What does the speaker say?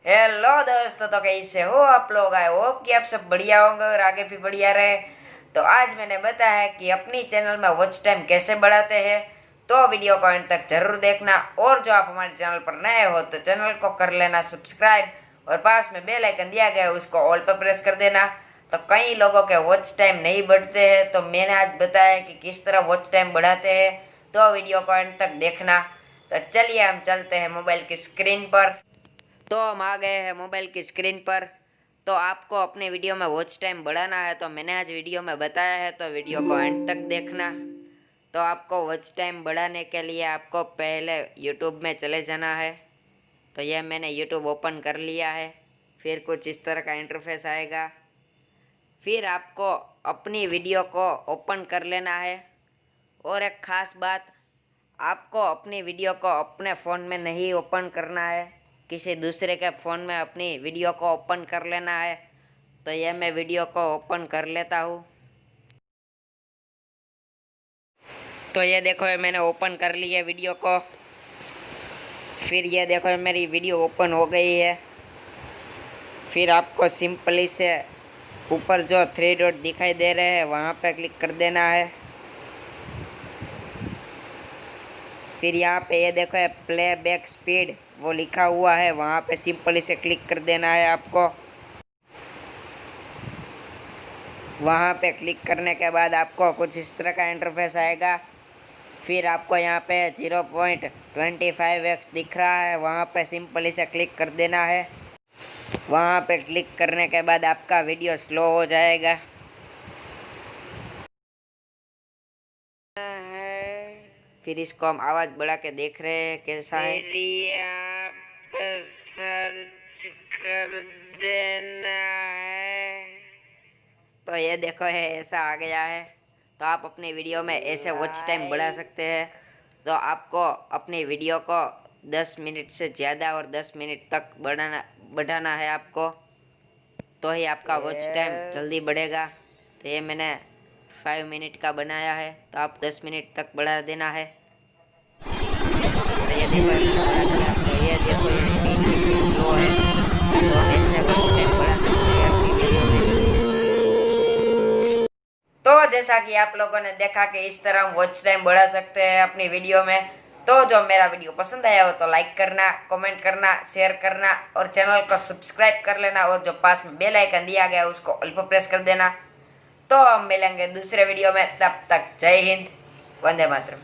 Hello दोस्तों, तो कैसे हो आप लोग। आई होप कि आप सब बढ़िया होंगे और आगे भी बढ़िया रहे। तो आज मैंने बताया है कि अपनी चैनल में वॉच टाइम कैसे बढ़ाते हैं, तो वीडियो को अंत तक जरूर देखना। और जो आप हमारे चैनल पर नए हो तो चैनल को कर लेना सब्सक्राइब और पास में बेल आइकन दिया गया है उसको ऑल पर प्रेस कर देना। तो कई लोगों के वॉच टाइम नहीं बढ़ते हैं, तो मैंने आज बताया कि किस तरह वॉच टाइम बढ़ाते हैं, तो वीडियो को अंत तक देखना। तो चलिए हम चलते हैं मोबाइल की स्क्रीन पर। तो हम आ गए हैं मोबाइल की स्क्रीन पर। तो आपको अपने वीडियो में वॉच टाइम बढ़ाना है, तो मैंने आज वीडियो में बताया है, तो वीडियो को एंड तक देखना। तो आपको वॉच टाइम बढ़ाने के लिए आपको पहले यूट्यूब में चले जाना है। तो यह मैंने यूट्यूब ओपन कर लिया है। फिर कुछ इस तरह का इंटरफेस आएगा। फिर आपको अपनी वीडियो को ओपन कर लेना है। और एक ख़ास बात, आपको अपनी वीडियो को अपने फ़ोन में नहीं ओपन करना है, किसी दूसरे के फ़ोन में अपनी वीडियो को ओपन कर लेना है। तो यह मैं वीडियो को ओपन कर लेता हूँ। तो ये देखो, ये मैंने ओपन कर ली है वीडियो को। फिर ये देखो, मेरी वीडियो ओपन हो गई है। फिर आपको सिंपली से ऊपर जो 3 डॉट दिखाई दे रहे हैं वहाँ पे क्लिक कर देना है। फिर यहाँ पे ये देखो, प्ले बैक स्पीड वो लिखा हुआ है, वहाँ पे सिंपली से क्लिक कर देना है आपको। वहाँ पे क्लिक करने के बाद आपको कुछ इस तरह का इंटरफेस आएगा। फिर आपको यहाँ पे 0.25x दिख रहा है, वहाँ पे सिंपली से क्लिक कर देना है। वहाँ पे क्लिक करने के बाद आपका वीडियो स्लो हो जाएगा। फिर इसको हम आवाज़ बढ़ा के देख रहे हैं कैसा है। आप सर्च कर देना है। तो ये देखो है, ऐसा आ गया है। तो आप अपनी वीडियो में ऐसे वॉच टाइम बढ़ा सकते हैं। तो आपको अपनी वीडियो को 10 मिनट से ज़्यादा और 10 मिनट तक बढ़ाना है आपको, तो ही आपका वॉच टाइम जल्दी बढ़ेगा। तो ये मैंने 5 मिनट का बनाया है, तो आप 10 मिनट तक बढ़ा देना है। तो ये देखो, तो ये देखो, ये 3 मिनट स्लो है। तो ऐसे वॉच टाइम बढ़ा सकते हैं अपनी वीडियो में। तो जैसा कि आप लोगों ने देखा कि इस तरह हम वॉच टाइम बढ़ा सकते हैं अपनी वीडियो में। तो जो मेरा वीडियो पसंद आया हो तो लाइक करना, कमेंट करना, शेयर करना और चैनल को सब्सक्राइब कर लेना। और जो पास में बेल आइकन दिया गया है उसको ऑल पर प्रेस कर देना। तो हम मिलेंगे दूसरे वीडियो में, तब तक जय हिंद, वंदे मातरम।